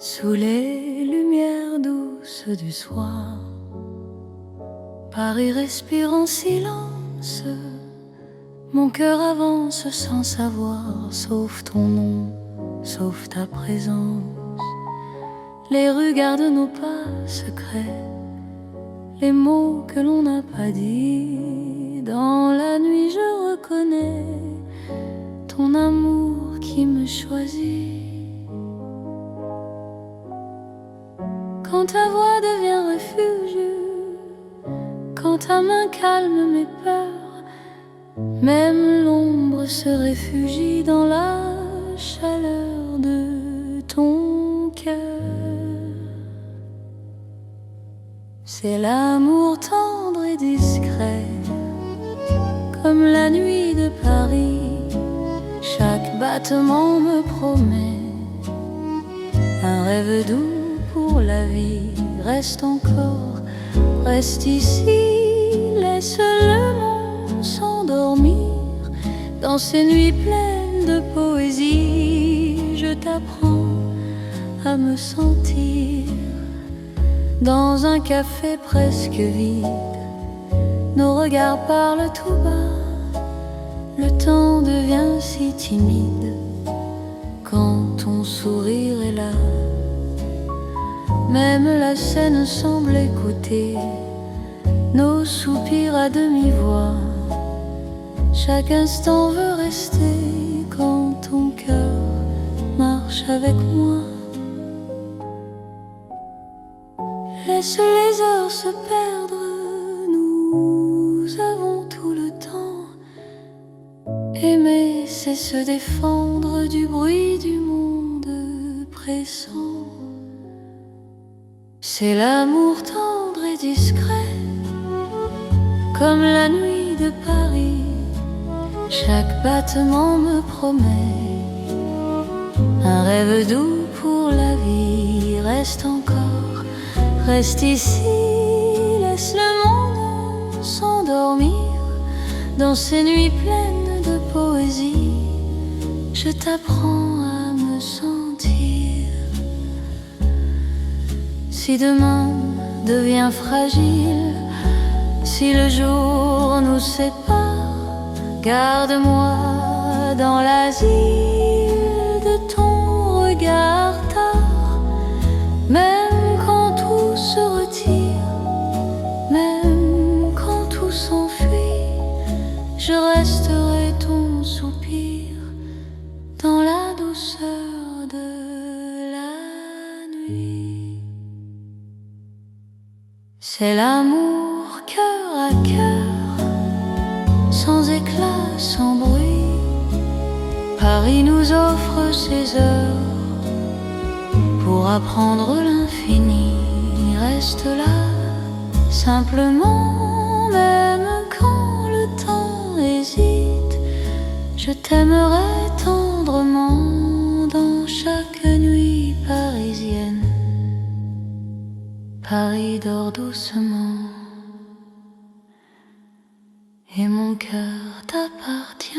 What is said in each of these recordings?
Sous les lumières douces du soir, Paris respire en silence. Mon cœur avance sans savoir, sauf ton nom, sauf ta présence. Les rues gardent nos pas secrets, les mots que l'on n'a pas dit. Dans la nuit je reconnais ton amour qui me choisit. Quand ta voix devient refuge, quand ta main calme mes peurs, même l'ombre se réfugie dans la chaleur de ton cœur. C'est l'amour tendre et discret, comme la nuit de Paris. Chaque battement me promet un rêve doux pour la vie. Reste encore, reste ici, laisse le monde s'endormir. Dans ces nuits pleines de poésie, je t'apprends à me sentir. Dans un café presque vide, nos regards parlent tout bas. Le temps devient si timide quand ton sourire est là. Même la scène semble écouter nos soupirs à demi-voix. Chaque instant veut rester quand ton cœur marche avec moi. Laisse les heures se perdre, nous avons tout le temps. Aimer, c'est se défendre du bruit du monde pressant. C'est l'amour tendre et discret, comme la nuit de Paris. Chaque battement me promet un rêve doux pour la vie. Reste encore, reste ici, laisse le monde s'endormir. Dans ces nuits pleines de poésie, je t'apprends à me sentir. Si demain devient fragile, si le jour nous sépare, garde-moi dans l'asile de ton regard tard. Même quand tout se retire, même quand tout s'enfuit, je resterai ton soupir dans la douceur de la nuit. C'est l'amour cœur à cœur, sans éclat, sans bruit. Paris nous offre ses heures pour apprendre l'infini. Reste là, simplement, même quand le temps hésite. Je t'aimerai tendrement dans chaque nuit parisienne. Paris dort doucement et mon cœur t'appartient.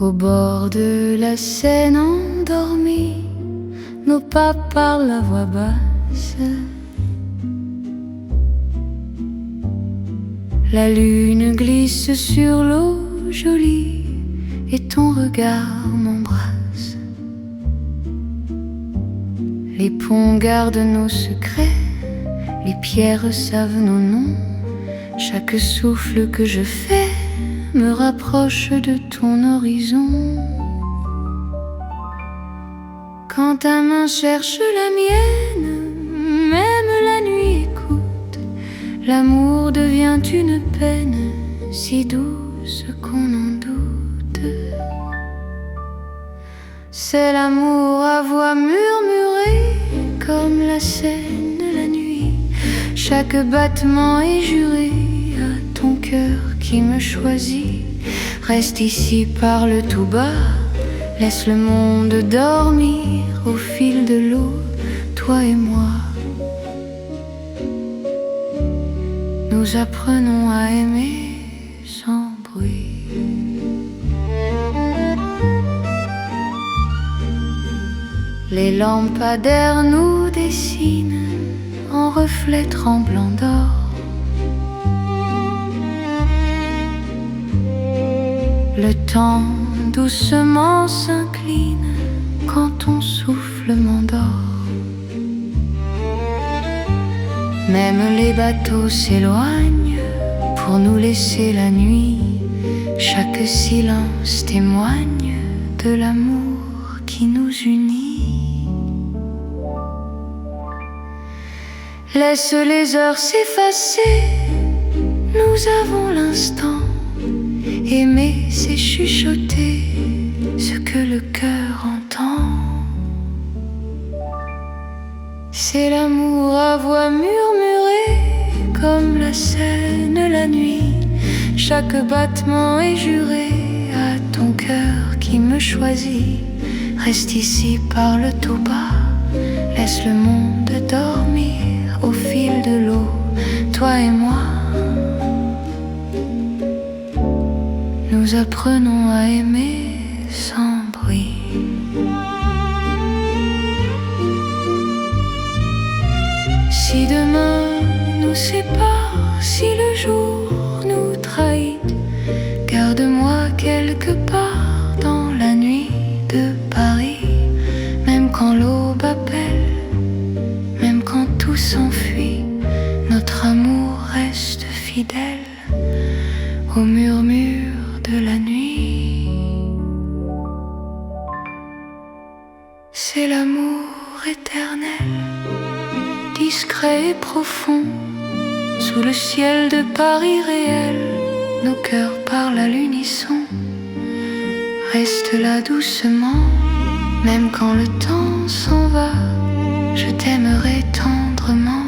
Au bord de la Seine endormie, nos pas parlent à voix basse. La lune glisse sur l'eau jolie et ton regard m'embrasse. Les ponts gardent nos secrets, les pierres savent nos noms. Chaque souffle que je fais me rapproche de ton horizon. Quand ta main cherche la mienne, même la nuit écoute. L'amour devient une peine si douce qu'on en doute. C'est l'amour à voix murmurée, comme la scène de la nuit. Chaque battement est juré à ton cœur qui me choisit. Reste ici, parle tout bas, laisse le monde dormir au fil de l'eau, toi et moi. Nous apprenons à aimer sans bruit. Les lampadaires nous dessinent en reflets tremblants d'or. Le temps doucement s'incline quand ton souffle m'endort. Même les bateaux s'éloignent pour nous laisser la nuit. Chaque silence témoigne de l'amour qui nous unit. Laisse les heures s'effacer, nous avons l'instant. Aimer, c'est chuchoter ce que le cœur entend. C'est l'amour à voix murmurée, comme la scène la nuit. Chaque battement est juré à ton cœur qui me choisit. Reste ici, parle tout bas, laisse le monde dormir au fil de l'eau, toi et moi. Nous apprenons à aimer sans bruit. Si demain nous sépare, si le jour nous trahit, garde-moi quelque part dans la nuit de Paris. Même quand l'aube appelle, même quand tout s'enfuit, notre amour reste fidèle au murmure de la nuit. C'est l'amour éternel, discret et profond, sous le ciel de Paris réel. Nos cœurs parlent à l'unisson. Reste là doucement, même quand le temps s'en va, je t'aimerai tendrement.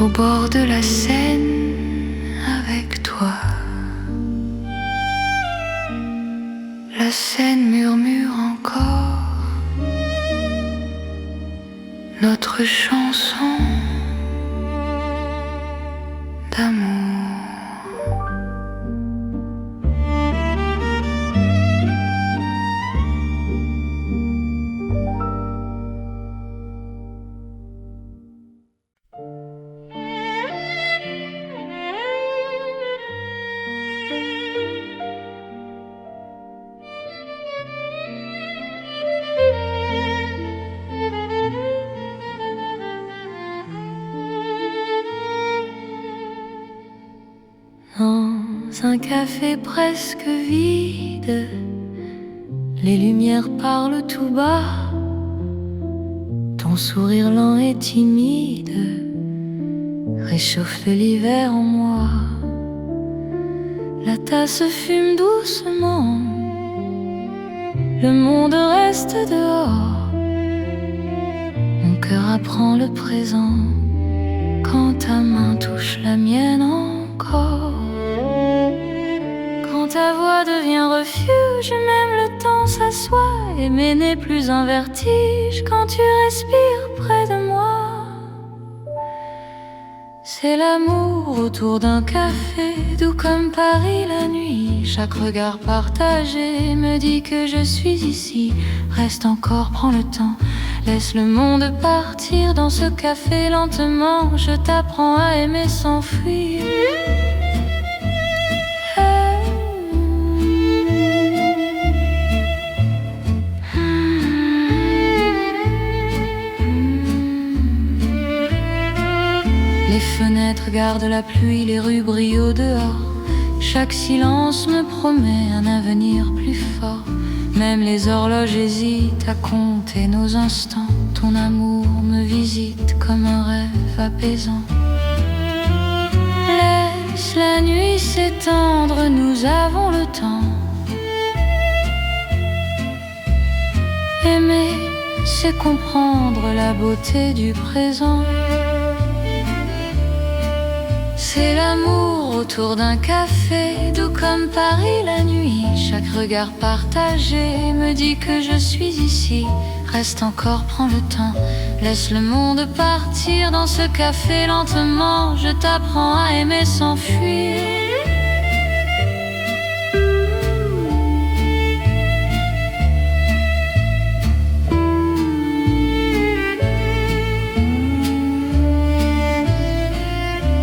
Au bord de la Seine avec toi. La Seine murmure encore notre chanson d'amour. Dans un café presque vide, les lumières parlent tout bas. Ton sourire lent et timide réchauffe de l'hiver en moi. La tasse fume doucement, le monde reste dehors. Mon cœur apprend le présent quand ta main touche la mienne encore. Quand ta voix devient refuge, même le temps s'assoit. Aimer n'est plus un vertige quand tu respires près de moi. C'est l'amour autour d'un café, doux comme Paris la nuit. Chaque regard partagé me dit que je suis ici. Reste encore, prends le temps, laisse le monde partir dans ce café lentement. Je t'apprends à aimer sans fuir. Les fenêtres gardent la pluie, les rues brillent au dehors. Chaque silence me promet un avenir plus fort. Même les horloges hésitent à compter nos instants. Ton amour me visite comme un rêve apaisant. Laisse la nuit s'étendre, nous avons le temps Aimer, c'est comprendre la beauté du présent. C'est l'amour autour d'un café, doux comme Paris la nuit. Chaque regard partagé me dit que je suis ici. Reste encore, prends le temps, laisse le monde partir dans ce café lentement. Je t'apprends à aimer sans fuir.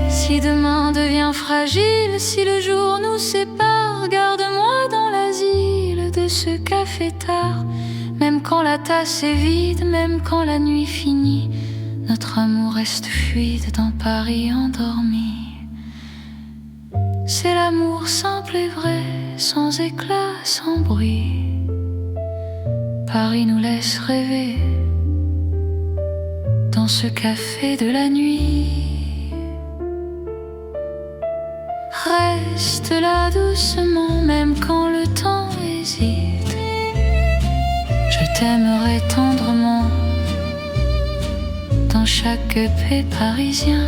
Si demain devient fragile, si le jour nous sépare, garde-moi dans l'asile de ce café tard. Même quand la tasse est vide, même quand la nuit finit, notre amour reste fluide dans Paris endormi. C'est l'amour simple et vrai, sans éclat, sans bruit. Paris nous laisse rêver dans ce café de la nuit. Reste là doucement, même quand le temps hésite. Je t'aimerai tendrement dans chaque paix parisien.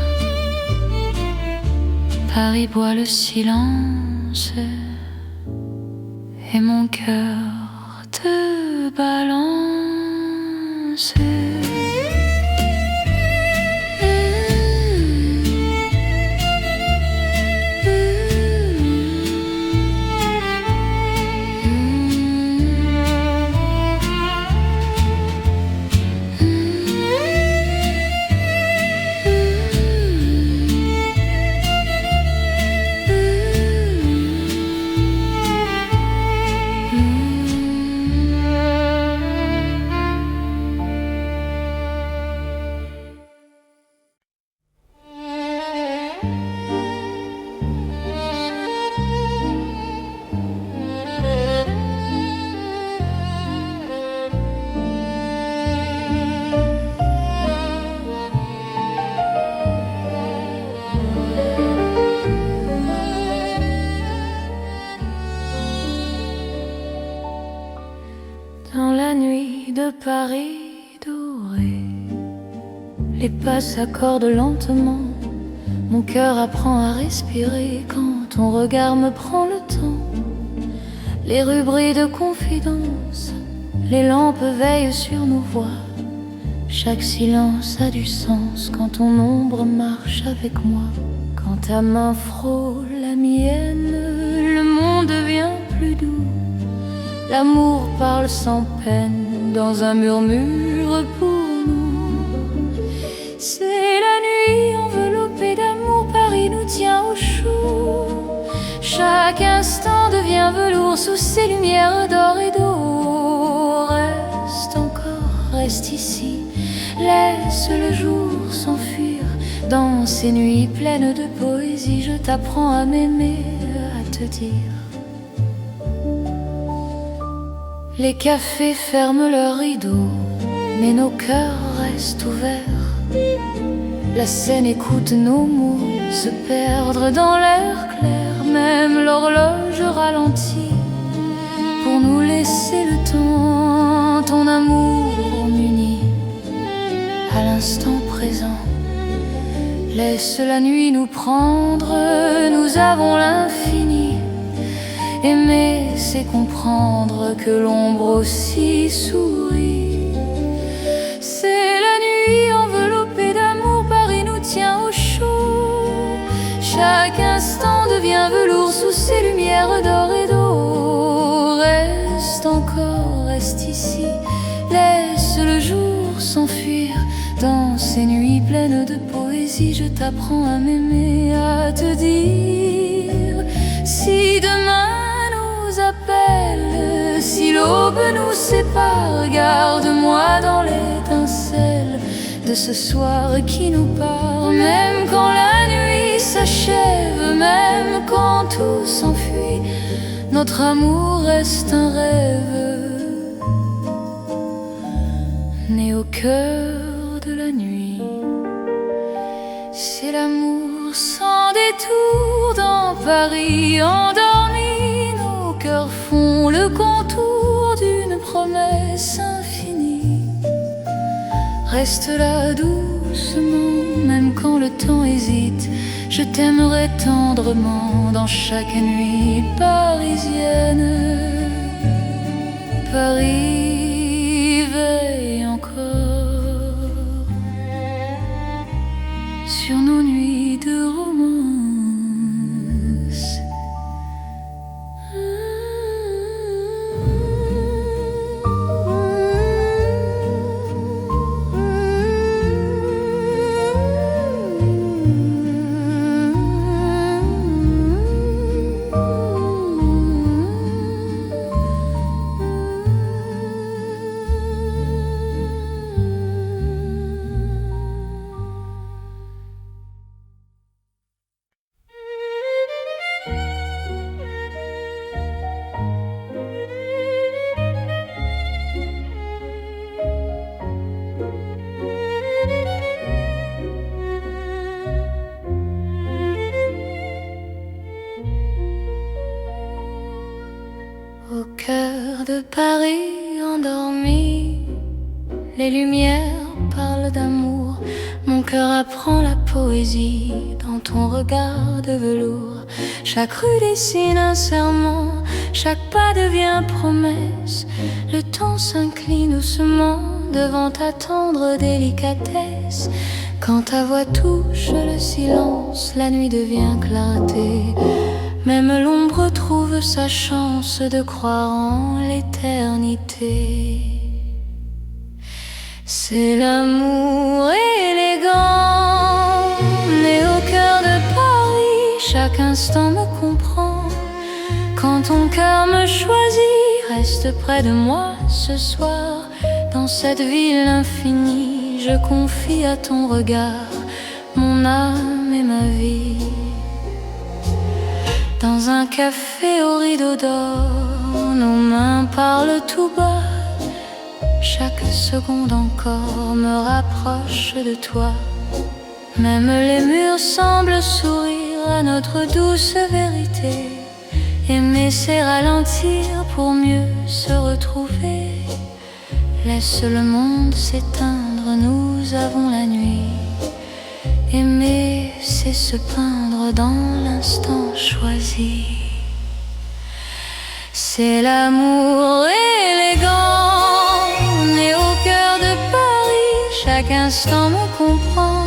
Paris boit le silence et mon cœur te balance. Dans la nuit de Paris doré, les pas s'accordent lentement. Mon cœur apprend à respirer quand ton regard me prend le temps. Les rues brillent de confidence, les lampes veillent sur nos voix. Chaque silence a du sens quand ton ombre marche avec moi. Quand ta main frôle la mienne, le monde devient plus doux. L'amour parle sans peine dans un murmure pour nous. C'est la nuit enveloppée d'amour, Paris nous tient au chaud. Chaque instant devient velours sous ces lumières d'or et d'eau. Reste encore, reste ici, laisse le jour s'enfuir. Dans ces nuits pleines de poésie, je t'apprends à m'aimer, à te dire. Les cafés ferment leurs rideaux, mais nos cœurs restent ouverts. La scène écoute nos mots se perdre dans l'air clair. Même l'horloge ralentit pour nous laisser le temps. Ton amour m'unit à l'instant présent. Laisse la nuit nous prendre, nous avons l'infini. Aimer, c'est comprendre que l'ombre aussi sourit. C'est la nuit enveloppée d'amour, Paris nous tient au chaud. Chaque instant devient velours sous ces lumières d'or et d'eau. Reste encore, reste ici, laisse le jour s'enfuir. Dans ces nuits pleines de poésie, je t'apprends à m'aimer, à te dire. Si demain appelle, si l'aube nous sépare, garde-moi dans l'étincelle de ce soir qui nous part. Même quand la nuit s'achève, même quand tout s'enfuit, notre amour reste un rêve né au cœur de la nuit. C'est l'amour sans détour dans Paris endormi. Cœurs font le contour d'une promesse infinie. Reste là doucement, même quand le temps hésite. Je t'aimerai tendrement dans chaque nuit parisienne. Paris veille encore sur nos nuits de romance. Au cœur de Paris endormi, les lumières parlent d'amour. Mon cœur apprend la poésie dans ton regard de velours. Chaque rue dessine un serment, chaque pas devient promesse. Le temps s'incline doucement devant ta tendre délicatesse. Quand ta voix touche le silence, la nuit devient clarté. Même l'ombre trouve sa chance de croire en l'éternité. C'est l'amour élégant, né au cœur de Paris. Chaque instant me comprend. Quand ton cœur me choisit, reste près de moi ce soir. Dans cette ville infinie, je confie à ton regard mon âme et ma vie. Dans un café au rideau d'or, nos mains parlent tout bas. Chaque seconde encore me rapproche de toi. Même les murs semblent sourire à notre douce vérité. Aimer c'est ralentir pour mieux se retrouver. Laisse le monde s'éteindre, nous avons la nuit. Aimer, c'est se peindre dans l'instant choisi. C'est l'amour élégant, né au cœur de Paris. Chaque instant me comprend.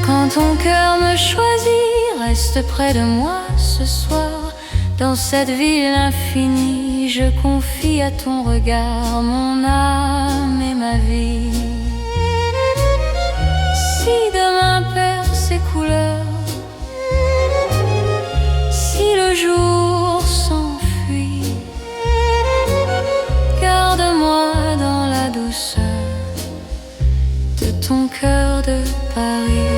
Quand ton cœur me choisit, reste près de moi ce soir. Dans cette ville infinie, je confie à ton regard mon âme et ma vie. Si demain perd ses couleurs, si le jour s'enfuit, garde-moi dans la douceur de ton cœur de Paris.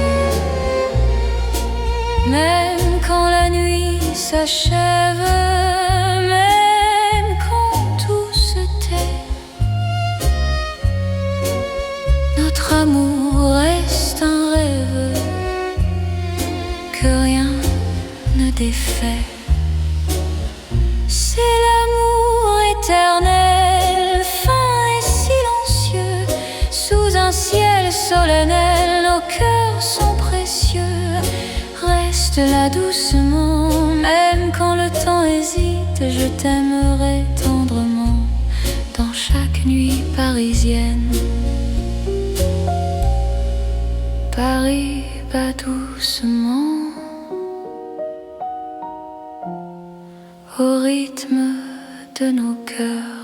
Même quand la nuit s'achève, même quand tout se tait, notre amour reste un rêve que rien ne défait. C'est l'amour éternel, fin et silencieux. Sous un ciel solennel, nos cœurs sont précieux. Reste là doucement, même quand le temps hésite. Je t'aimerai tendrement dans chaque nuit parisienne. Paris bat doucement au rythme de nos cœurs.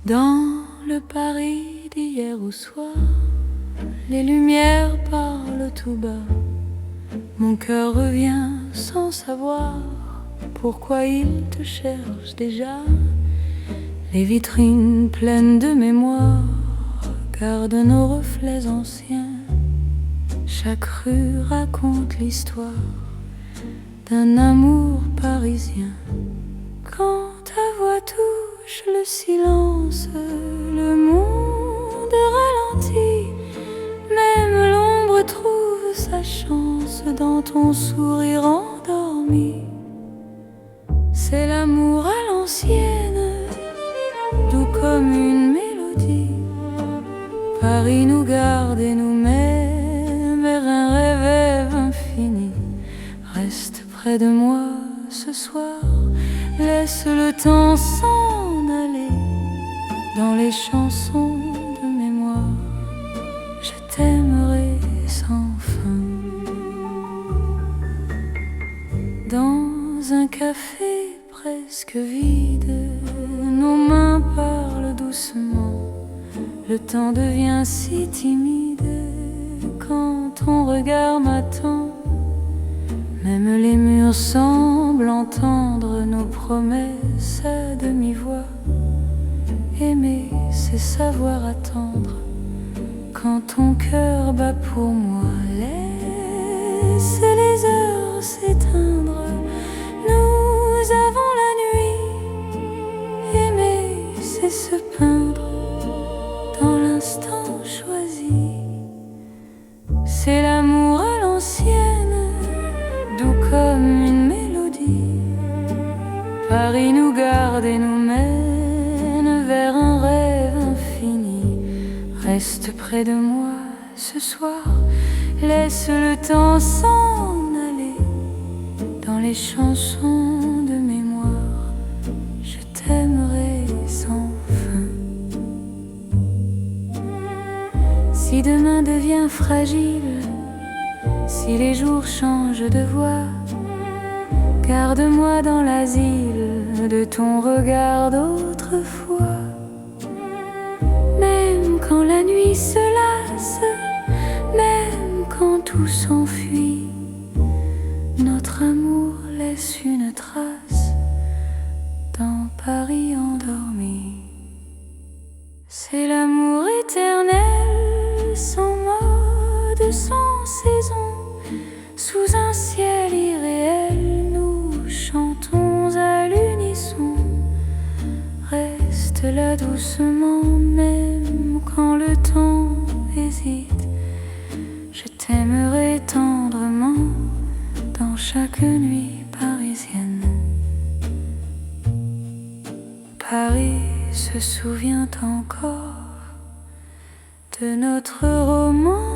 Dans le Paris d'hier au soir, les lumières parlent tout bas. Mon cœur revient sans savoir pourquoi il te cherche déjà. Les vitrines pleines de mémoire gardent nos reflets anciens. Chaque rue raconte l'histoire d'un amour parisien. Quand ta voix touche le silence, le monde ralentit. Même l'ombre trouve sa chance dans ton sourire endormi. C'est l'amour à l'ancienne, doux comme une mélodie. Paris nous garde et nous met vers un rêve infini. Reste près de moi ce soir, laisse le temps s'en aller. Dans les chansons de mémoire, je t'aimerai sans fin. Dans un café presque vide, nos mains parlent doucement. Le temps devient si timide quand ton regard m'attend. Même les murs semblent entendre nos promesses à demi-voix. Aimer, c'est savoir attendre quand ton cœur bat pour moi. Laisse les heures s'éteindre, nous avons la nuit. Aimer, c'est se peindre dans l'instant choisi. C'est l'amour à l'ancienne, doux comme une mélodie. Paris nous garde et nous mène vers un rêve infini. Reste près de moi ce soir, laisse le temps s'en aller. Dans les chansons de mémoire, je t'aimerai sans fin. Si demain devient fragile, si les jours changent de voix, garde-moi dans l'asile de ton regard d'autrefois. Même quand la nuit se lasse, même quand tout s'enfuit, notre amour laisse une trace dans Paris endormi. C'est l'amour éternel, sans mode, sans saison. Sous un ciel irréel, nous chantons à l'unisson. Reste là doucement, même quand le temps hésite. Je t'aimerai tendrement dans chaque nuit parisienne. Paris se souvient encore de notre romance.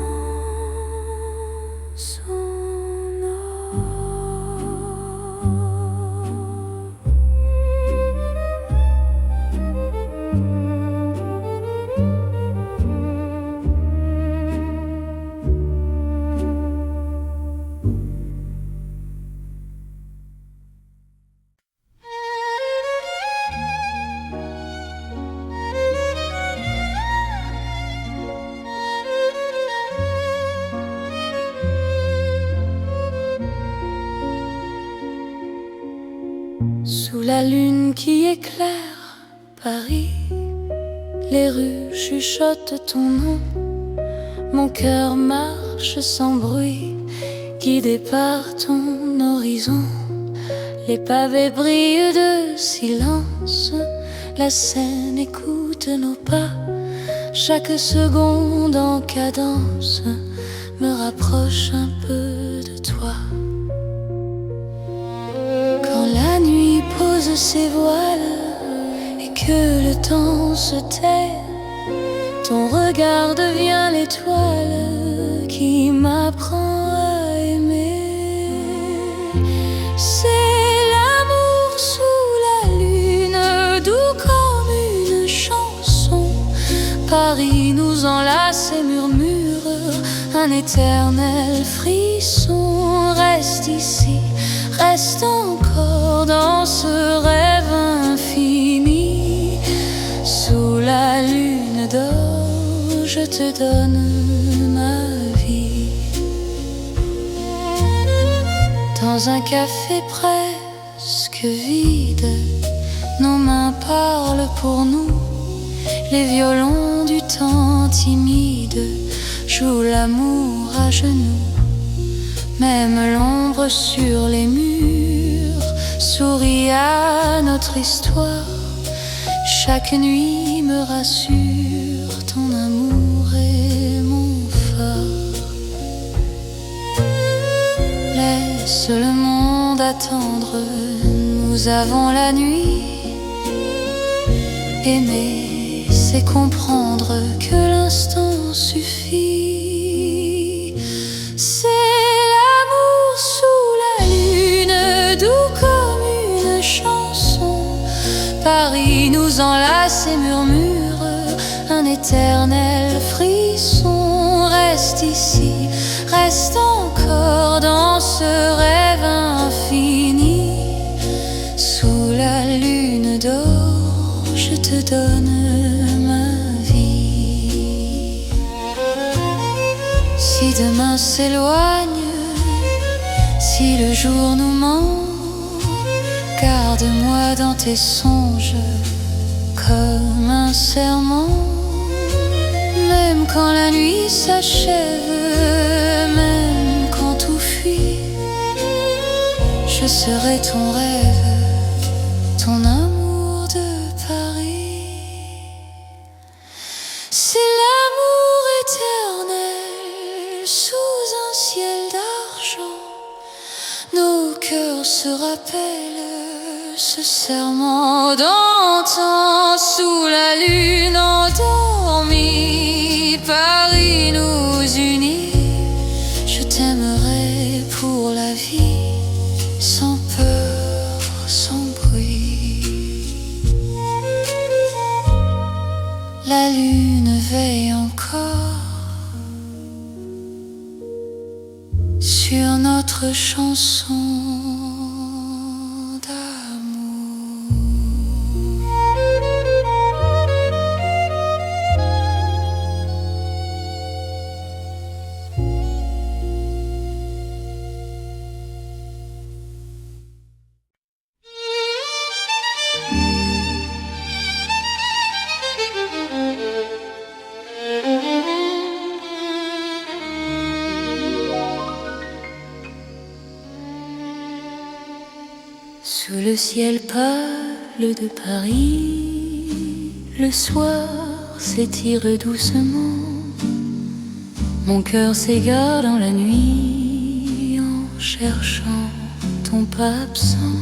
Sous la lune qui éclaire Paris, les rues chuchotent ton nom. Mon cœur marche sans bruit, guidé par ton horizon. Les pavés brillent de silence, la Seine écoute nos pas. Chaque seconde en cadence me rapproche un peu de toi. Quand la nuit pose ses voiles et que le temps se tait, ton regard devient l'étoile qui m'apprend à aimer. C'est l'amour sous la lune, doux comme une chanson. Paris nous enlace et murmure un éternel frisson. Reste ici, reste encore dans ce rêve infini. Sous la lune d'or, je te donne ma vie. Dans un café presque vide, nos mains parlent pour nous. Les violons du temps timide jouent l'amour à genoux. Même l'ombre sur les murs sourit à notre histoire. Chaque nuit me rassure, ton amour est mon phare. Laisse le monde attendre, nous avons la nuit. Aimer, c'est comprendre que l'instant suffit. C'est l'amour sous la lune, doux comme une chanson. Paris nous enlace et murmure un éternel frisson. Reste ici, reste encore dans ce rêve infini. Sous la lune d'or, je te donne ma vie. Si demain s'éloigne, si le jour nous ment, garde-moi dans tes songes comme un serment. Même quand la nuit s'achève, même quand tout fuit, je serai ton rêve, ton amour de Paris. C'est l'amour éternel sous un ciel d'argent. Nos cœurs se rappellent ce serment d'antan. Sous la lune endormie, Paris nous unit. Je t'aimerai pour la vie, sans peur, sans bruit. La lune veille encore sur notre chanson d'amour. Sous le ciel pâle de Paris, le soir s'étire doucement. Mon cœur s'égare dans la nuit en cherchant ton pas absent.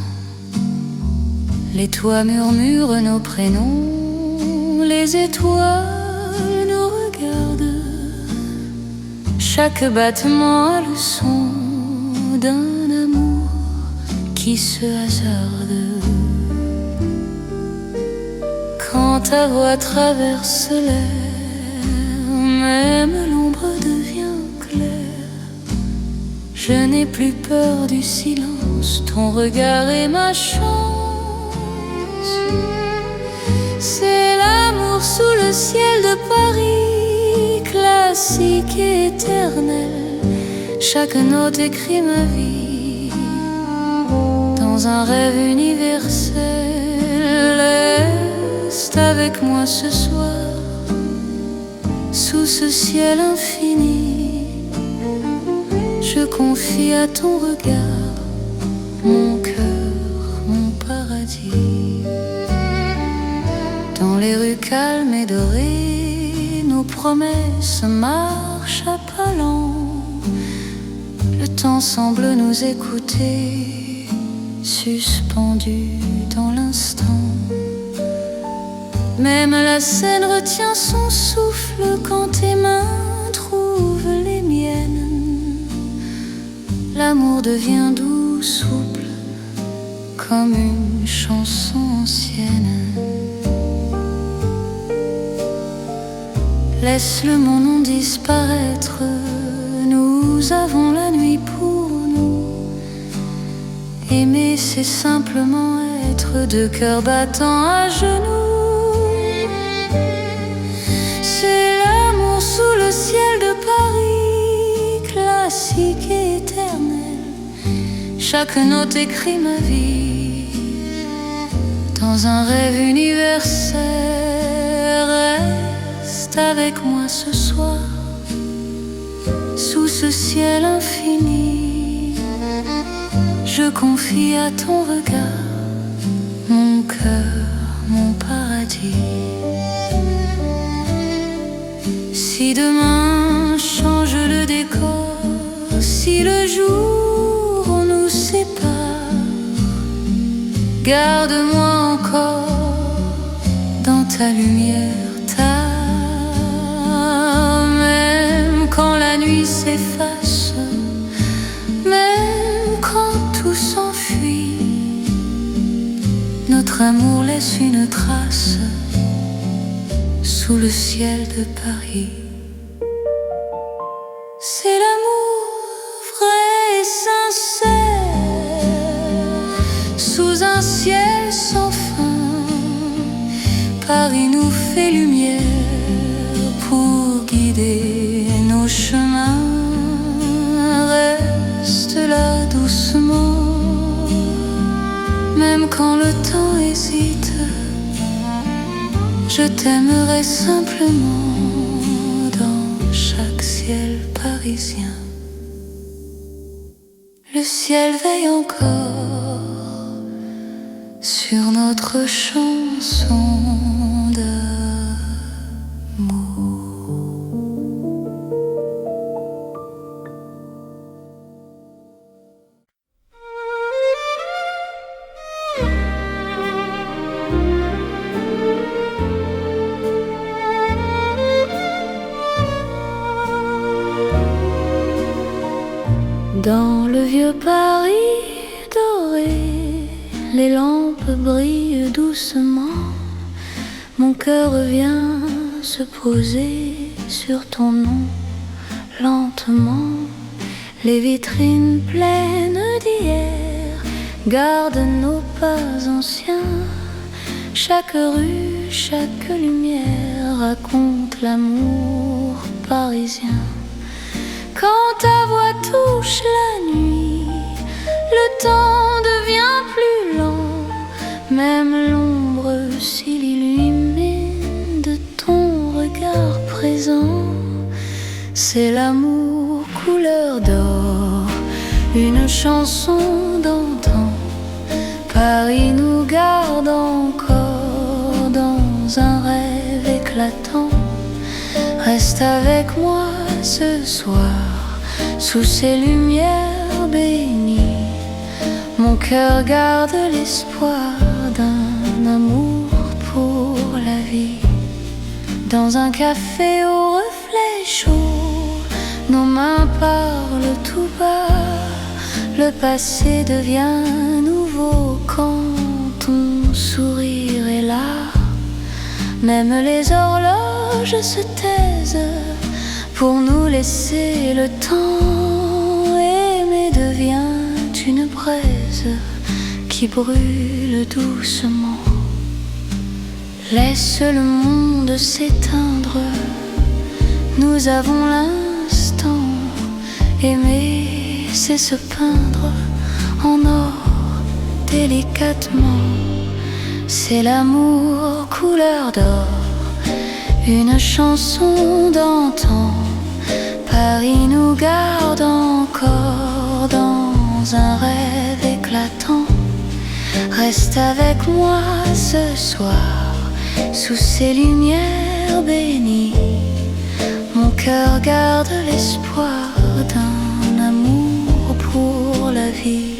Les toits murmurent nos prénoms, les étoiles nous regardent. Chaque battement a le son d'un amour qui se hasarde. Quand ta voix traverse l'air, même l'ombre devient claire. Je n'ai plus peur du silence, ton regard est ma chance. C'est l'amour sous le ciel de Paris, classique et éternel. Chaque note écrit ma vie dans un rêve universel. Reste avec moi ce soir, sous ce ciel infini. Je confie à ton regard mon cœur, mon paradis. Dans les rues calmes et dorées, nos promesses marchent à pas lents. Le temps semble nous écouter, suspendu dans l'instant. Même la scène retient son souffle quand tes mains trouvent les miennes. L'amour devient doux, souple, comme une chanson ancienne. Laisse le monde disparaître, nous avons la nuit pour nous. Aimer, c'est simplement être deux cœurs battants à genoux. C'est l'amour sous le ciel de Paris, classique et éternel. Chaque note écrit ma vie dans un rêve universel. Reste avec moi ce soir, sous ce ciel infini. je confie à ton regard mon cœur, mon paradis. Si demain change le décor, si le jour nous sépare, garde-moi encore dans ta lumière, même quand la nuit s'efface, même quand tout s'enfuit, notre amour laisse une trace sous le ciel de Paris. C'est l'amour vrai et sincère sous un ciel sans fin. Paris nous fait lumière pour guider nos chemins. Reste là doucement, même quand le temps hésite. Je t'aimerai simplement dans chaque ciel parisien. Le ciel veille encore sur notre chanson d'amour. Dans le vieux Paris doré, les lampes brillent doucement. Mon cœur vient se poser sur ton nom. Lentement, les vitrines pleines d'hier gardent nos pas anciens. Chaque rue, chaque lumière raconte l'amour parisien. Quand ta voix touche la nuit, le temps devient plus lent. Même l'ombre s'illumine de ton regard présent. C'est l'amour couleur d'or, une chanson d'antan. Paris nous garde encore dans un rêve éclatant. Reste avec moi ce soir, sous ces lumières bénies. Mon cœur garde l'espoir d'un amour pour la vie. Dans un café au reflet chaud, nos mains parlent tout bas. Le passé devient nouveau quand ton sourire est là. Même les horloges se taisent pour nous laisser le temps. Aimer devient une braise qui brûle doucement. Laisse le monde s'éteindre, nous avons l'instant. Aimer, c'est se peindre en or délicatement. C'est l'amour couleur d'or, une chanson d'antan. Paris nous garde encore dans un rêve éclatant. Reste avec moi ce soir, sous ces lumières bénies. Mon cœur garde l'espoir d'un amour pour la vie.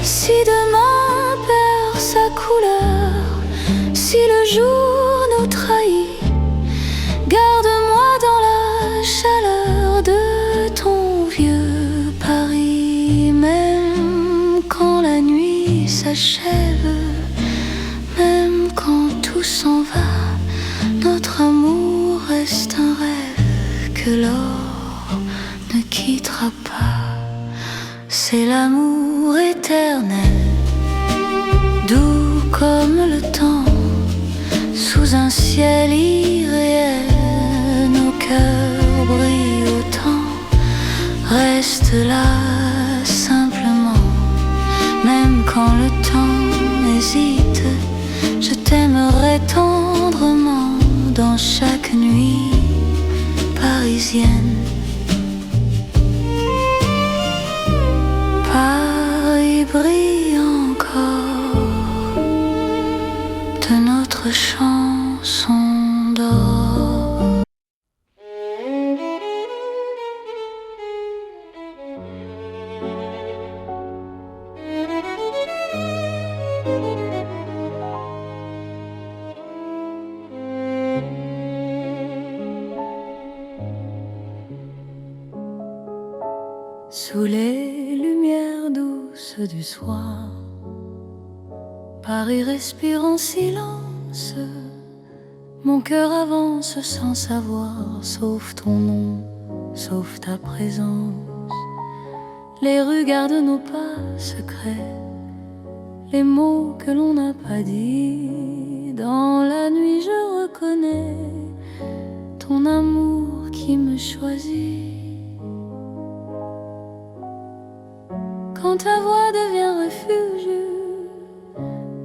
Si demain perd sa couleur, si le jour nous trahit, garde-moi dans la chaleur de ton vieux Paris. Même quand la nuit s'achève, même quand tout s'en va, notre amour reste un rêve que l'or ne quittera pas. C'est l'amour éternel, doux comme le temps, sous un ciel irréel. Nos cœurs brillent autant. Reste là simplement, même quand le temps hésite. Je t'aimerai tendrement dans chaque nuit parisienne. Paris brille encore de notre chanson d'or. Sous les lumières douces du soir, Paris respire en silence. Mon cœur avance sans savoir, sauf ton nom, sauf ta présence. Les rues gardent nos pas secrets, les mots que l'on n'a pas dit. Dans la nuit je reconnais ton amour qui me choisit. Quand ta voix devient refuge,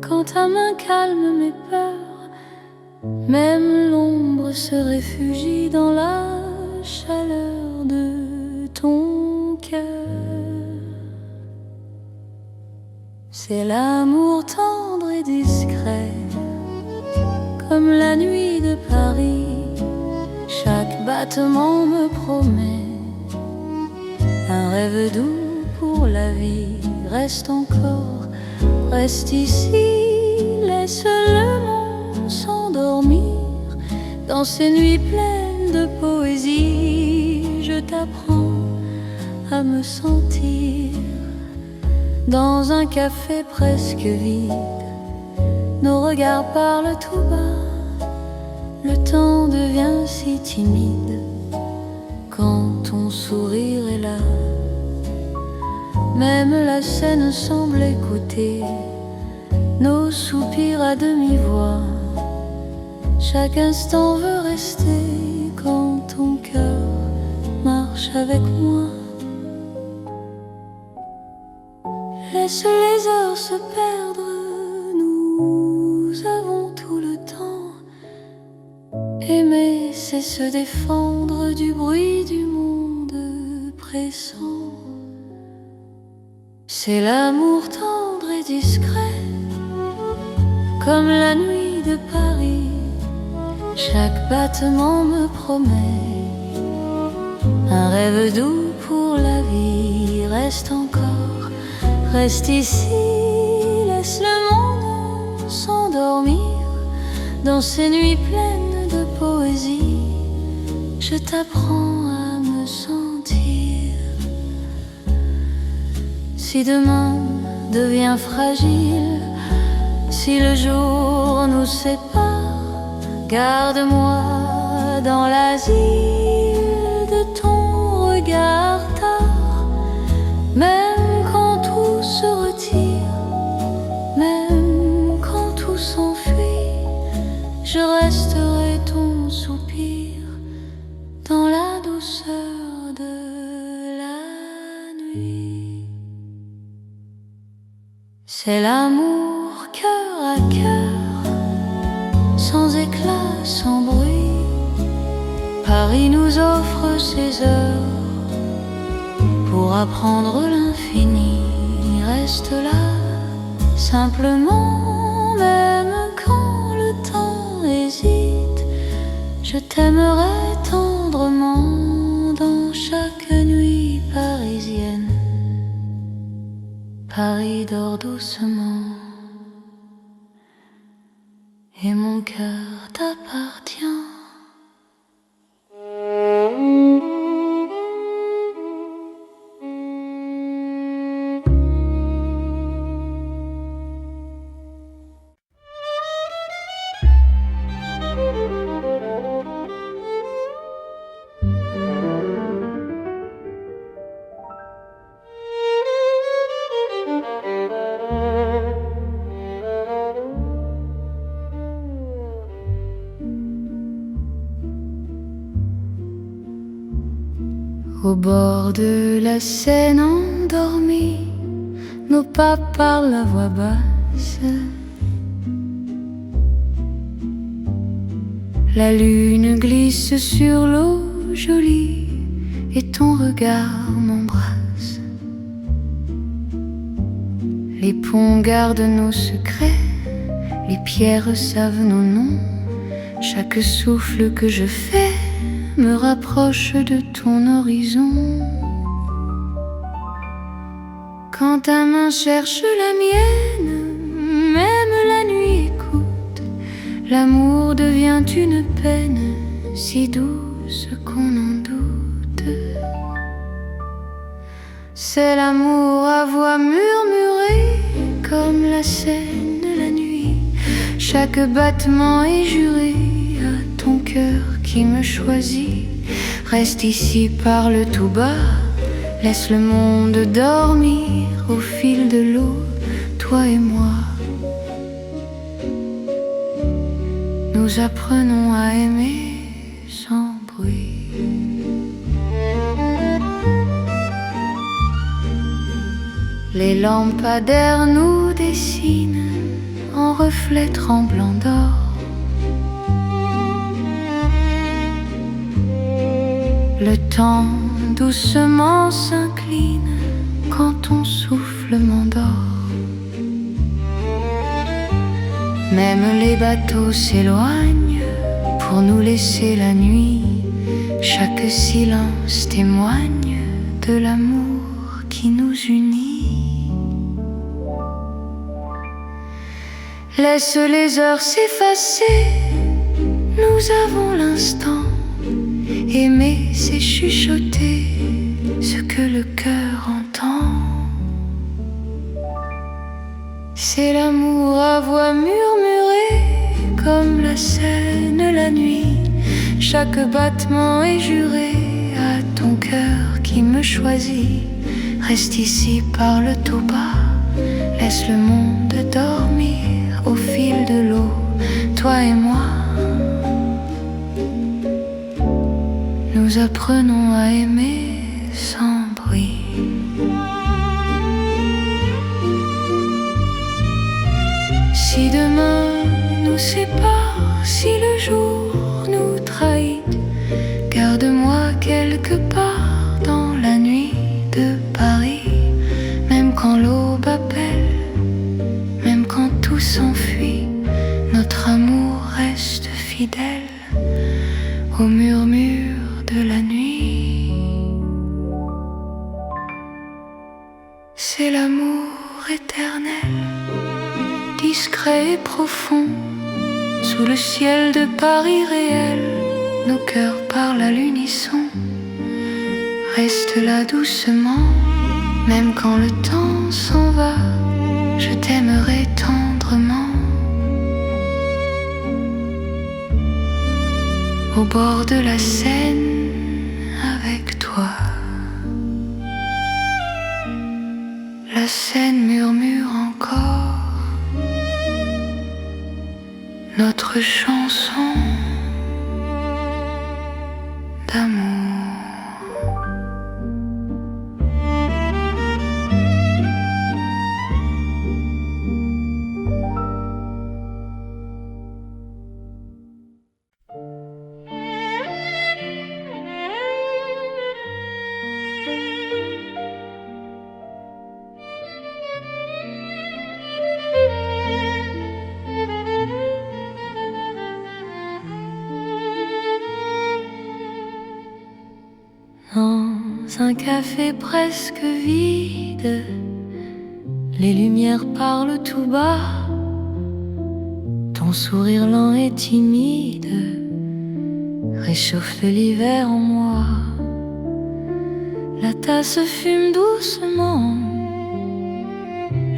quand ta main calme mes peurs, même l'ombre se réfugie dans la chaleur de ton cœur. C'est l'amour tendre et discret, comme la nuit de Paris. Chaque battement me promet un rêve doux pour la vie. Reste encore, reste ici, laisse le monde s'endormir dans ces nuits pleines de poésie. Je t'apprends à me sentir dans un café presque vide. Nos regards parlent tout bas, le temps devient si timide quand ton sourire est là. Même la scène semble écouter nos soupirs à demi-voix. Chaque instant veut rester quand ton cœur marche avec moi. Laisse les heures se perdre, nous avons tout le temps. Aimer, c'est se défendre du bruit du monde pressant. C'est l'amour tendre et discret, comme la nuit de Paris. Chaque battement me promet un rêve doux pour la vie. Reste encore, reste ici, laisse le monde s'endormir dans ces nuits pleines de poésie. Je t'apprends à me sentir. Si demain devient fragile, si le jour nous sépare, garde-moi dans l'asile de ton regard tard. Même quand tout se retire, même quand tout s'enfuit, je resterai ton soupir dans la douceur de la nuit. C'est l'amour cœur à cœur, sans éclat, sans bruit. Paris nous offre ses heures pour apprendre l'infini. Reste là, simplement, même quand le temps hésite. Je t'aimerai tendrement dans chaque nuit parisienne. Paris dort doucement et mon cœur t'appartient. Au bord de la Seine endormie, nos pas parlent à voix basse. La lune glisse sur l'eau jolie et ton regard m'embrasse. Les ponts gardent nos secrets, les pierres savent nos noms. Chaque souffle que je fais me rapproche de ton horizon. Quand ta main cherche la mienne, même la nuit écoute. L'amour devient une peine si douce qu'on en doute. C'est l'amour à voix murmurée comme la Seine la nuit. Chaque battement est juré à ton cœur qui me choisit. Reste ici, parle tout bas, laisse le monde dormir au fil de l'eau, toi et moi. Nous apprenons à aimer sans bruit. Les lampadaires nous dessinent en reflets tremblants d'or. Le temps doucement s'incline quand ton souffle m'endort. Même les bateaux s'éloignent pour nous laisser la nuit. Chaque silence témoigne de l'amour qui nous unit. Laisse les heures s'effacer, nous avons l'instant. Aimer, c'est chuchoter ce que le cœur entend. C'est l'amour à voix murmurée comme la Seine la nuit. Chaque battement est juré à ton cœur qui me choisit. Reste ici, parle tout bas, laisse le monde dormir au fil de l'eau, toi et moi. Nous apprenons à aimer sans bruit. Si demain nous sépare, si le jour nous trahit, garde-moi quelque part dans la nuit de Paris. Même quand l'aube appelle, même quand tout s'enfuit, notre amour reste fidèle au murmure de la nuit. C'est l'amour éternel, discret et profond. Sous le ciel de Paris réel, nos cœurs parlent à l'unisson. Reste là doucement, même quand le temps s'en va, je t'aimerai tendrement. Au bord de la Seine avec toi. La Seine murmure encore notre chanson d'amour. Dans un café presque vide, les lumières parlent tout bas. Ton sourire lent et timide réchauffe l'hiver en moi. La tasse fume doucement,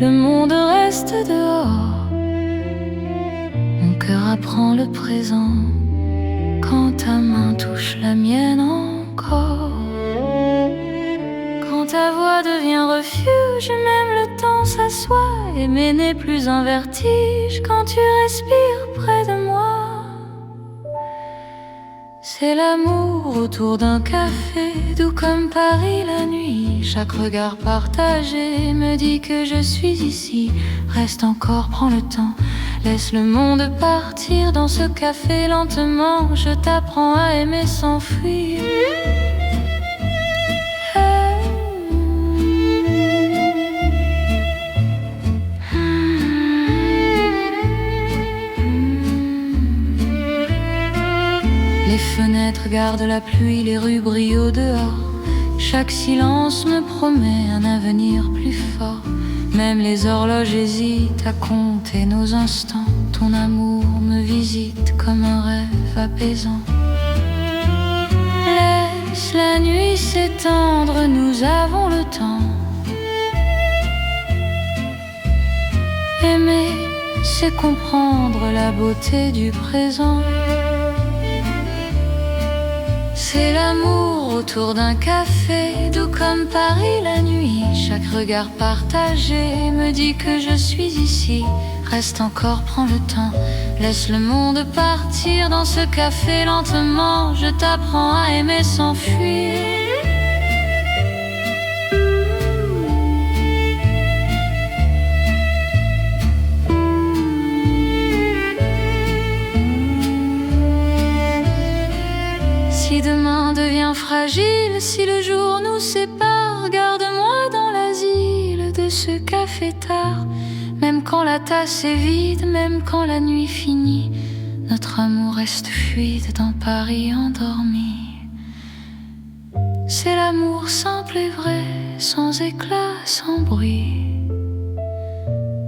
le monde reste dehors. Mon cœur apprend le présent quand ta main touche la mienne encore. Quand ta voix devient refuge, même le temps s'assoit. Aimer n'est plus un vertige quand tu respires près de moi. C'est l'amour autour d'un café, doux comme Paris la nuit. Chaque regard partagé me dit que je suis ici. Reste encore, prends le temps, laisse le monde partir dans ce café lentement. Je t'apprends à aimer sans fuir. fenêtre garde la pluie, les rues brillent au dehors. Chaque silence me promet un avenir plus fort. Même les horloges hésitent à compter nos instants. Ton amour me visite comme un rêve apaisant. Laisse la nuit s'étendre, nous avons le temps. Aimer, c'est comprendre la beauté du présent. C'est l'amour autour d'un café, doux comme Paris la nuit. Chaque regard partagé me dit que je suis ici. Reste encore, prends le temps, laisse le monde partir dans ce café lentement. Je t'apprends à aimer sans fuir. Si demain devient fragile, si le jour nous sépare, garde-moi dans l'asile de ce café tard. Même quand la tasse est vide, même quand la nuit finit, notre amour reste fluide dans Paris endormi. C'est l'amour simple et vrai, sans éclat, sans bruit.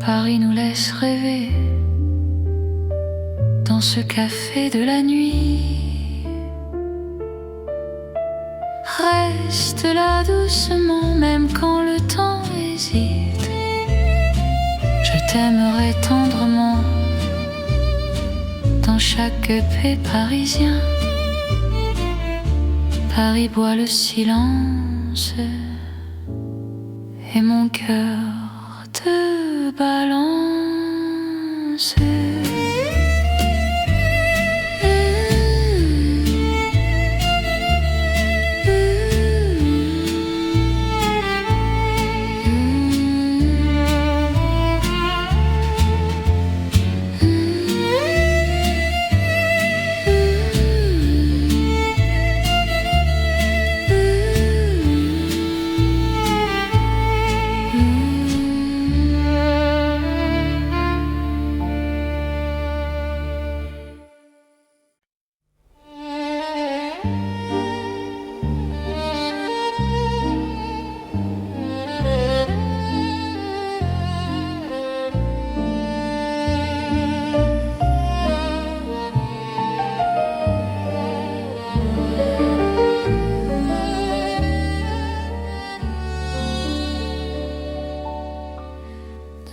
Paris nous laisse rêver dans ce café de la nuit. Reste là doucement, même quand le temps hésite. Je t'aimerai tendrement dans chaque paix parisien. Paris boit le silence et mon cœur te balance.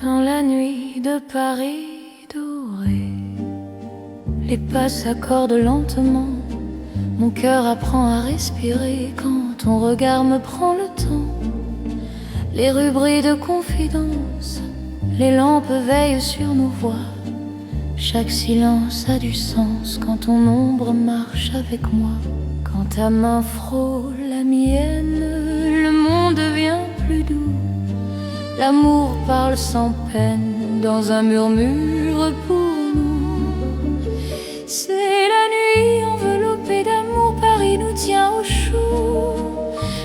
Dans la nuit de Paris doré, les pas s'accordent lentement. Mon cœur apprend à respirer quand ton regard me prend le temps. Les rues brillent de confidence, les lampes veillent sur nos voix. Chaque silence a du sens quand ton ombre marche avec moi. Quand ta main frôle la mienne, le monde devient plus doux. L'amour parle sans peine dans un murmure pour nous. C'est la nuit enveloppée d'amour, Paris nous tient au chaud.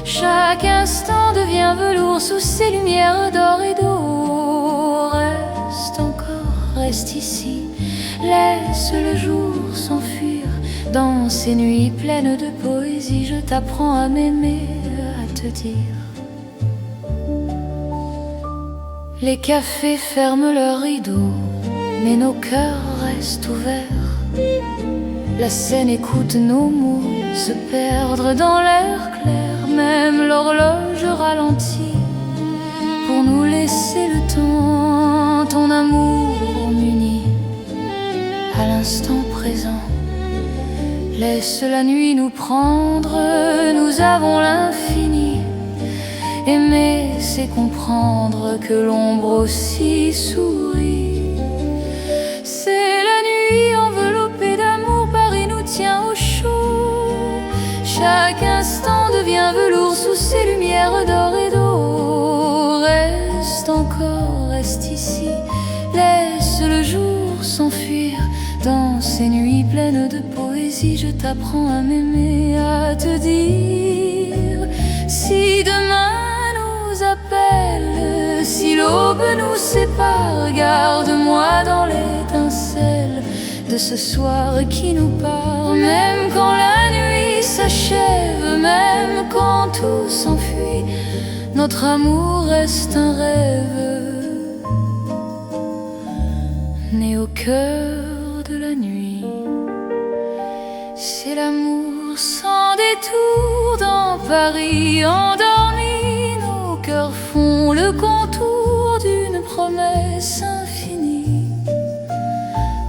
Chaque instant devient velours sous ces lumières d'or et d'eau. Reste encore, reste ici, laisse le jour s'enfuir. Dans ces nuits pleines de poésie, je t'apprends à m'aimer, à te dire. Les cafés ferment leurs rideaux, mais nos cœurs restent ouverts. La scène écoute nos mots se perdre dans l'air clair. Même l'horloge ralentit pour nous laisser le temps. Ton amour m'unit à l'instant présent. Laisse la nuit nous prendre, nous avons l'infini. Aimer, c'est comprendre que l'ombre aussi sourit. C'est la nuit enveloppée d'amour, Paris nous tient au chaud. Chaque instant devient velours sous ces lumières d'or et d'eau. Reste encore, reste ici, laisse le jour s'enfuir. Dans ces nuits pleines de poésie, je t'apprends à m'aimer, à te dire. Si demain appelle, si l'aube nous sépare, garde-moi dans l'étincelle de ce soir qui nous part. Même quand la nuit s'achève, même quand tout s'enfuit, notre amour reste un rêve né au cœur de la nuit. C'est l'amour sans détour dans Paris endormi. Nos cœurs font le contour d'une promesse infinie.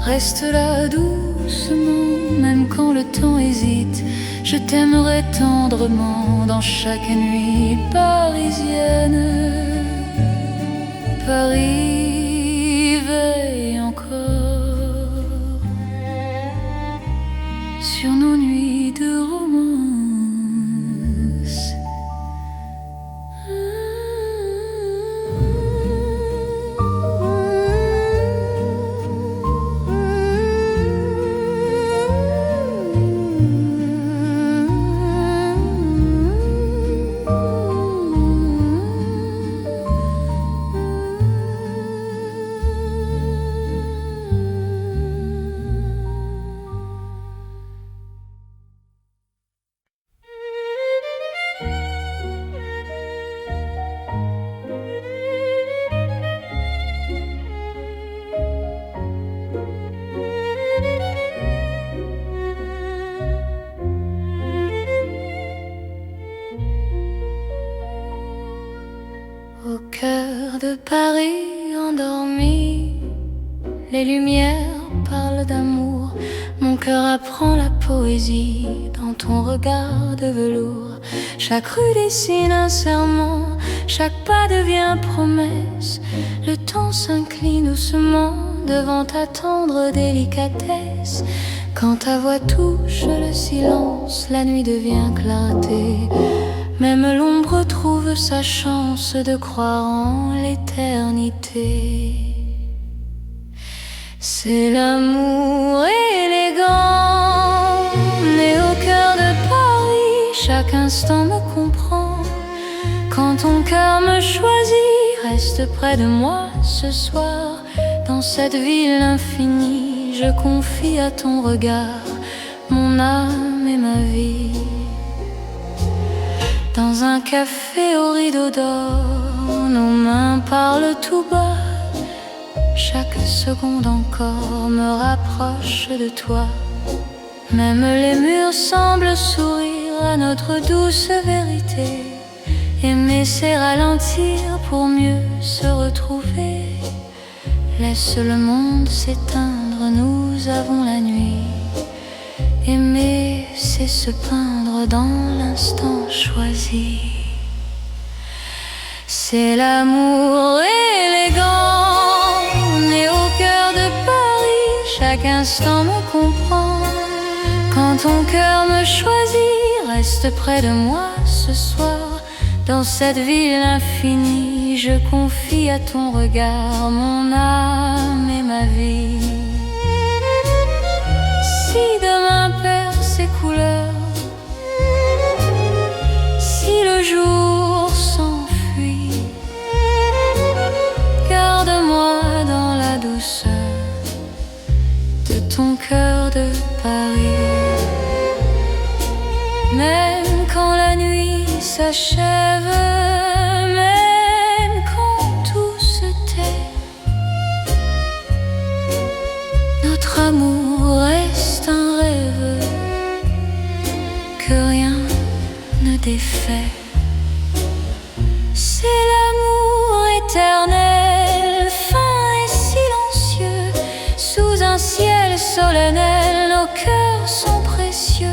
Reste là doucement, même quand le temps hésite. Je t'aimerai tendrement dans chaque nuit parisienne. Paris veille encore sur nos nuits de romance. Au cœur de Paris endormi, les lumières parlent d'amour. Mon cœur apprend la poésie dans ton regard de velours. Chaque rue dessine un serment, chaque pas devient promesse. Le temps s'incline doucement devant ta tendre délicatesse. Quand ta voix touche le silence, la nuit devient clarté. Même l'ombre trouve sa chance de croire en l'éternité. C'est l'amour élégant, né au cœur de Paris. Chaque instant me comprend. Quand ton cœur me choisit, reste près de moi ce soir. Dans cette ville infinie, je confie à ton regard mon âme et ma vie. Dans un café au rideau d'or, nos mains parlent tout bas. Chaque seconde encore me rapproche de toi. Même les murs semblent sourire à notre douce vérité. Aimer c'est ralentir pour mieux se retrouver. Laisse le monde s'éteindre, nous avons la nuit. Aimer, c'est se peindre dans l'instant choisi. C'est l'amour élégant, né au cœur de Paris. Chaque instant me comprend. Quand ton cœur me choisit, reste près de moi ce soir. Dans cette ville infinie, je confie à ton regard mon âme et ma vie. Si demain perd ses couleurs, si le jour s'enfuit, garde-moi dans la douceur de ton cœur de Paris. Même quand la nuit s'achève, même quand tout se tait, notre amour reste un rêve que rien ne défait. C'est l'amour éternel, fin et silencieux. Sous un ciel solennel, nos cœurs sont précieux.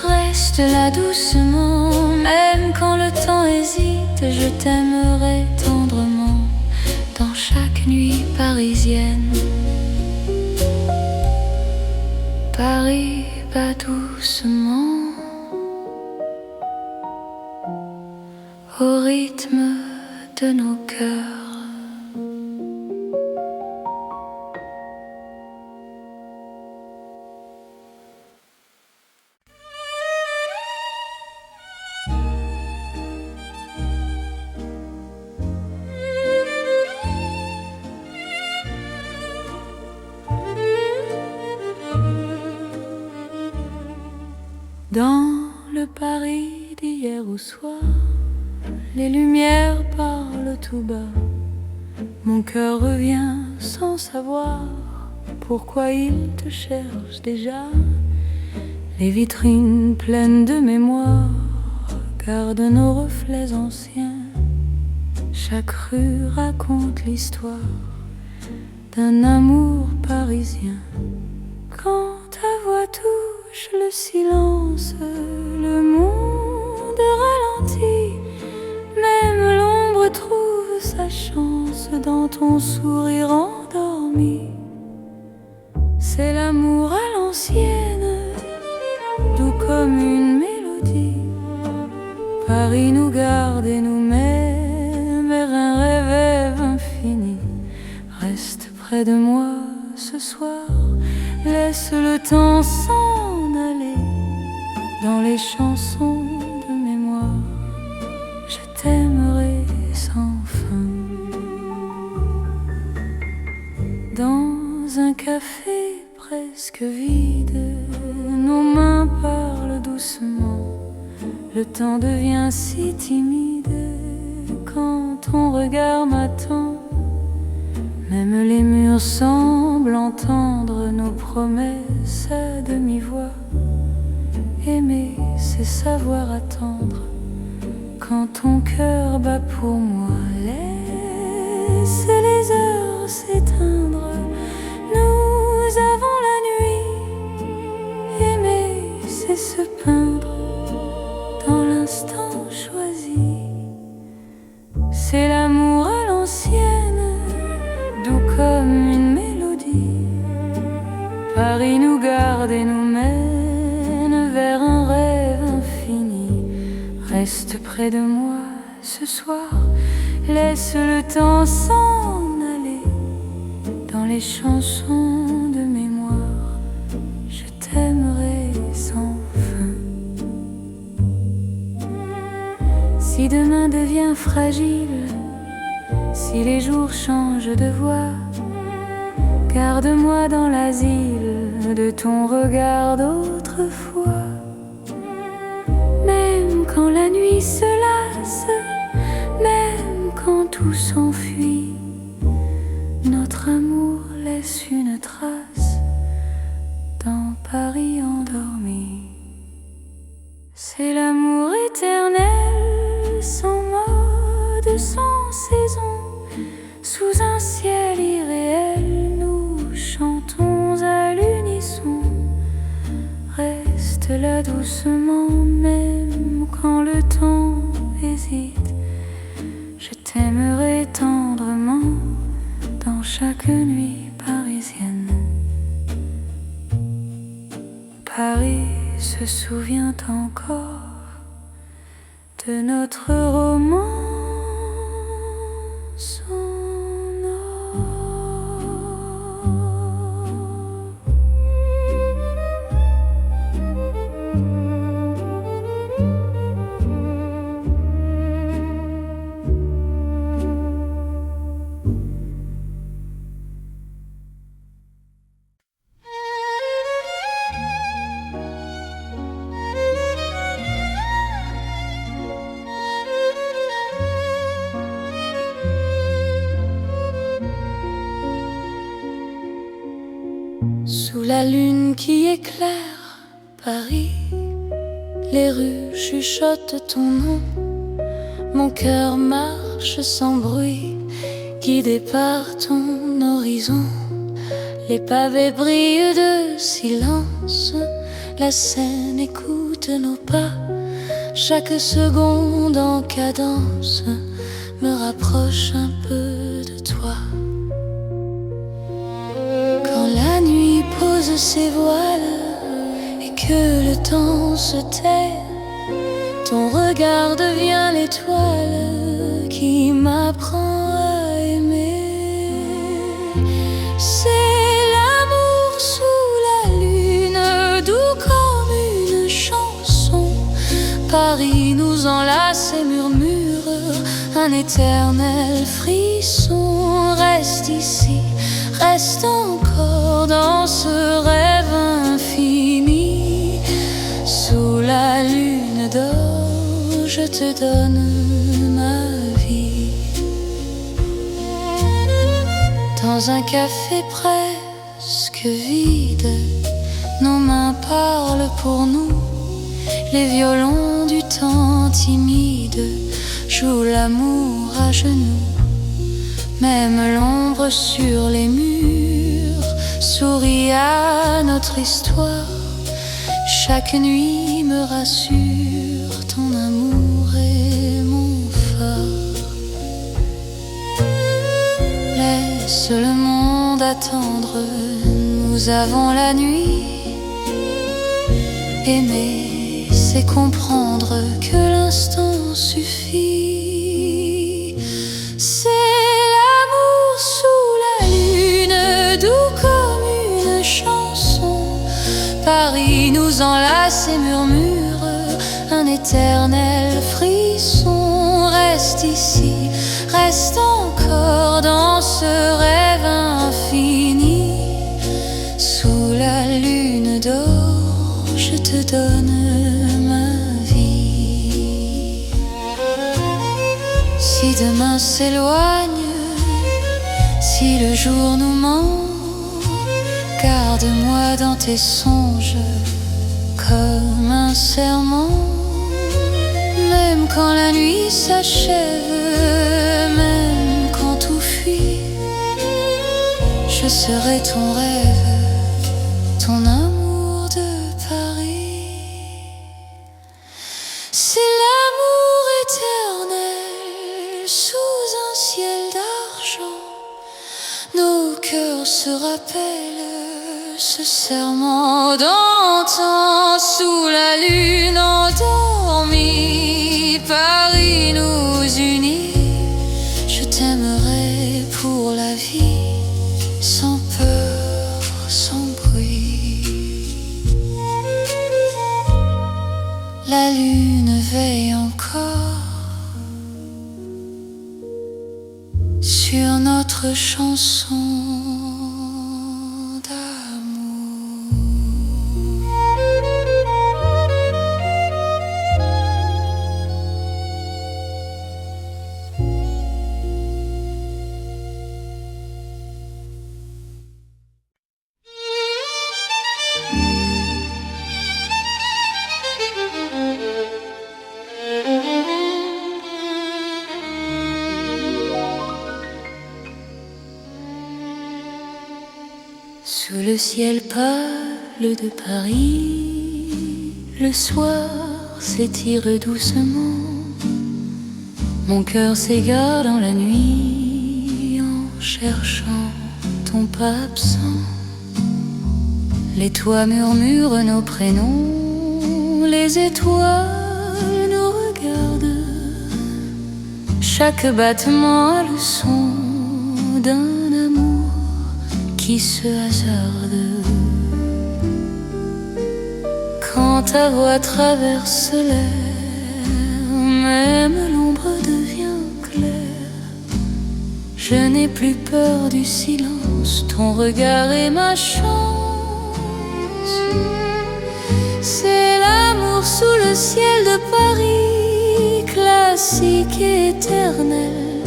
Reste là doucement, même quand le temps hésite. Je t'aimerai tendrement dans chaque nuit parisienne. Paris bat doucement au rythme de nos cœurs. Dans le Paris d'hier au soir, les lumières parlent tout bas. Mon cœur revient sans savoir pourquoi il te cherche déjà. Les vitrines pleines de mémoire gardent nos reflets anciens. Chaque rue raconte l'histoire d'un amour parisien. Quand ta voix touche le silence, le monde ralentit. Même l'ombre trouve sa chance dans ton sourire endormi. C'est l'amour à l'ancienne, doux comme une mélodie. Paris nous garde et nous met vers un rêve infini. Reste près de moi ce soir, laisse le temps s'en aller. Dans les chansons de mémoire, je t'aimerai sans fin. Dans un café presque vide, nos mains parlent doucement. Le temps devient si timide quand ton regard m'attend. Même les murs semblent entendre nos promesses à demi-voix. Aimer, c'est savoir attendre quand ton cœur bat pour moi. Laisse les heures s'éteindre, nous avons la nuit. Aimer, c'est se peindre dans l'instant choisi. C'est l'amour à l'ancienne, doux comme une mélodie. Paris nous garde et nous mène vers un rêve infini. Reste près de moi ce soir, laisse le temps s'en aller. Dans les chansons de mémoire, je t'aimerai sans fin. Si demain devient fragile, si les jours changent de voix, garde-moi dans l'asile de ton regard d'autrefois. Même quand la nuit se lasse, même quand tout s'enfuit, notre amour laisse une trace dans Paris endormi. C'est l'amour éternel, sans mode, sans saison. Sous un ciel irréel, nous chantons à l'unisson. Reste là doucement, même quand le temps hésite. Je t'aimerai tendrement dans chaque nuit parisienne. Paris se souvient encore de notre romance. Sous la lune qui éclaire Paris, les rues chuchotent ton nom. Mon cœur marche sans bruit, guidé par ton horizon. Les pavés brillent de silence, la Seine écoute nos pas. Chaque seconde en cadence me rapproche un peu de toi. Quand la nuit pose ses voiles et que le temps se tait, ton regard devient l'étoile qui m'apprend à aimer. C'est l'amour sous la lune, doux comme une chanson. Paris nous enlace et murmure un éternel frisson. Reste ici, reste encore dans ce rêve infini. Sous la d'or, je te donne ma vie. Dans un café presque vide, nos mains parlent pour nous. Les violons du temps timide jouent l'amour à genoux. Même l'ombre sur les murs sourit à notre histoire. Chaque nuit me rassure, ton amour est mon phare. Laisse le monde attendre, nous avons la nuit. Aimer, c'est comprendre que l'instant suffit. C'est l'amour sous la lune, doux comme une chanson. Paris nous enlace et murmure un éternel frisson. Reste ici, reste encore dans ce rêve infini. Sous la lune d'or, je te donne ma vie. Si demain s'éloigne, si le jour nous ment, garde-moi dans tes songes comme un serment. Même quand la nuit s'achève, même quand tout fuit, je serai ton rêve, ton amour de Paris. C'est l'amour éternel sous un ciel d'argent. Nos cœurs se rappellent ce serment d'antan. Sous la lune endormie, Paris nous unit. Je t'aimerai pour la vie, sans peur, sans bruit. La lune veille encore sur notre chanson. Sous le ciel pâle de Paris, le soir s'étire doucement. Mon cœur s'égare dans la nuit en cherchant ton pas absent. Les toits murmurent nos prénoms, les étoiles nous regardent. Chaque battement a le son d'un amour qui se hasarde. Quand ta voix traverse l'air, même l'ombre devient claire. Je n'ai plus peur du silence, ton regard est ma chance. C'est l'amour sous le ciel de Paris, classique et éternel.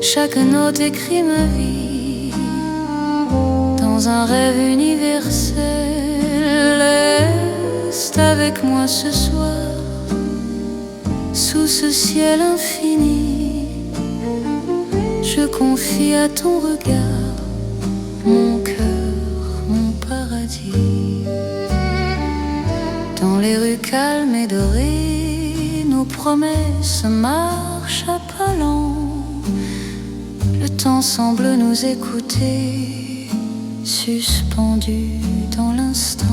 Chaque note écrit ma vie dans un rêve universel. Reste avec moi ce soir, sous ce ciel infini. Je confie à ton regard mon cœur, mon paradis. Dans les rues calmes et dorées, nos promesses marchent à pas lents. Le temps semble nous écouter, suspendu dans l'instant.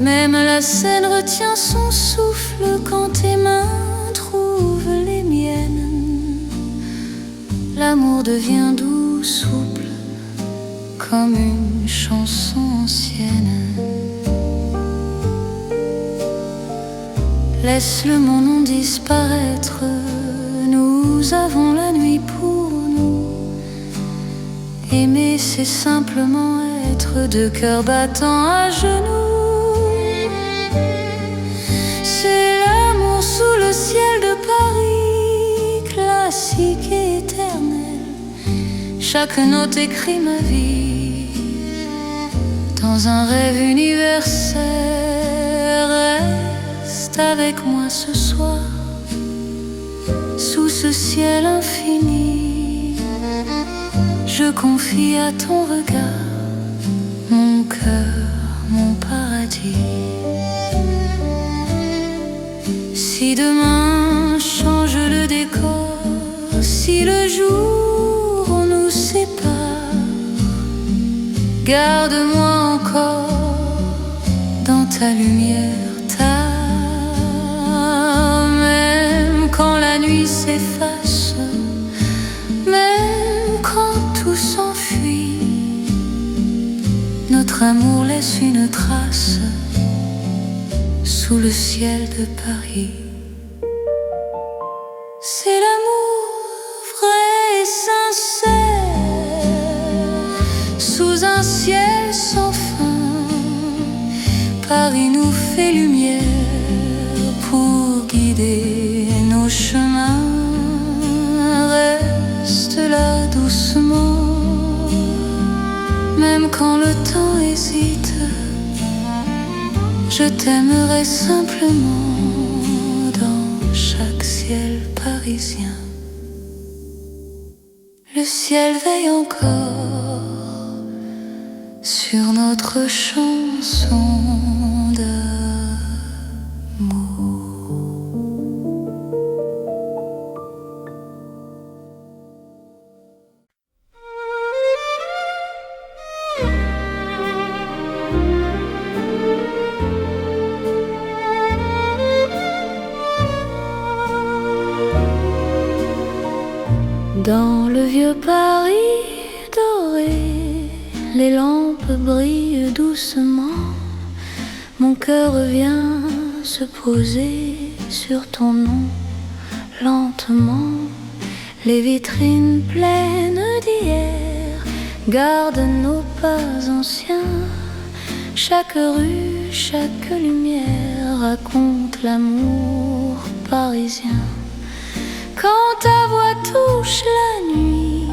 Même la scène retient son souffle quand tes mains trouvent les miennes. L'amour devient doux, souple, comme une chanson ancienne. Laisse le monde disparaître, nous avons la nuit pour nous. Aimer, c'est simplement être deux cœurs battant à genoux. chaque note écrit ma vie dans un rêve universel. Reste avec moi ce soir, sous ce ciel infini. Je confie à ton regard mon cœur, mon paradis. Si demain change le décor, si le jour nous sépare, garde-moi encore dans ta lumière, même quand la nuit s'efface, même quand tout s'enfuit, notre amour laisse une trace sous le ciel de Paris. C'est l'amour vrai et sincère, sous un ciel sans fin. Paris nous fait lumière pour guider nos chemins. Reste là doucement, même quand le temps hésite. Je t'aimerai simplement dans chaque ciel parisien. Le ciel veille encore sur notre chanson d'amour. Dans le vieux Paris doré, les lampes brillent doucement. Mon cœur vient se poser sur ton nom lentement. Les vitrines pleines d'hier gardent nos pas anciens. Chaque rue, chaque lumière raconte l'amour parisien. Quand ta voix touche la nuit,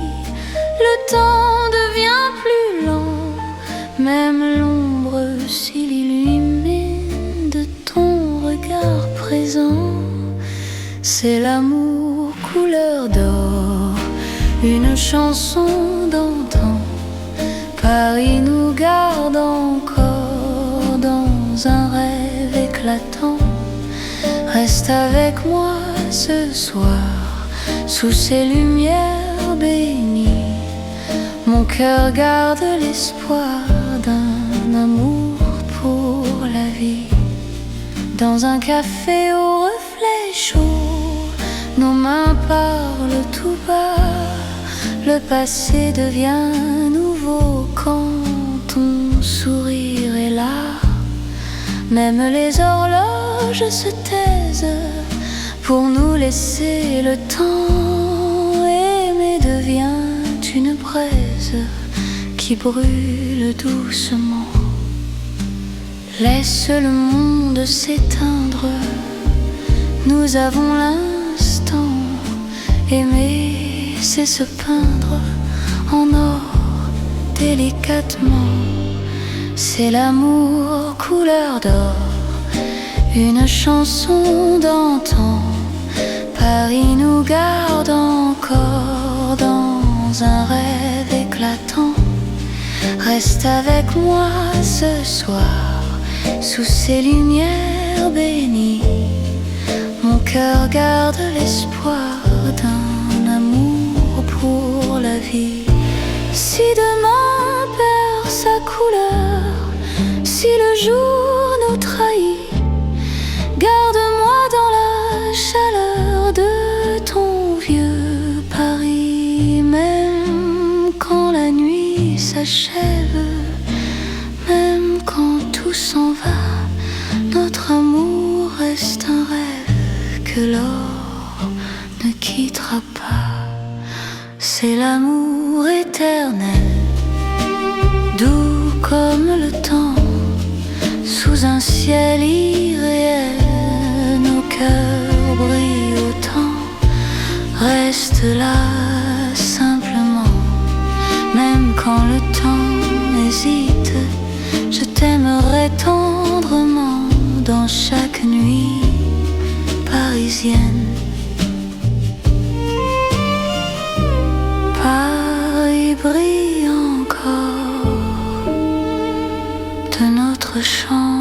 le temps devient plus lent. Même l'ombre s'illumine de ton regard présent. C'est l'amour couleur d'or, une chanson d'antan. Paris nous garde encore dans un rêve éclatant. Reste avec moi ce soir, sous ces lumières bénies. Mon cœur garde l'espoir d'un amour pour la vie. Dans un café au reflet chaud, nos mains parlent tout bas. Le passé devient nouveau quand ton sourire est là. Même les horloges se taisent pour nous laisser le temps. Aimer devient une braise qui brûle doucement. Laisse le monde s'éteindre, nous avons l'instant. Aimer, c'est se peindre en or délicatement. C'est l'amour couleur d'or, une chanson d'antan. Paris nous garde encore dans un rêve éclatant. Reste avec moi ce soir, sous ces lumières bénies. Mon cœur garde l'espoir d'un amour pour la vie. Si demain perd sa couleur, si le jour nous trahit, garde-moi dans la chaleur de ton vieux Paris. Même quand la nuit s'achève, même quand tout s'en va, notre amour reste un rêve que l'or ne quittera pas. C'est l'amour éternel, doux comme le temps, sous un ciel irréel. Nos cœurs brillent autant. Reste là simplement, nuit parisienne. Paris brille encore de notre chant.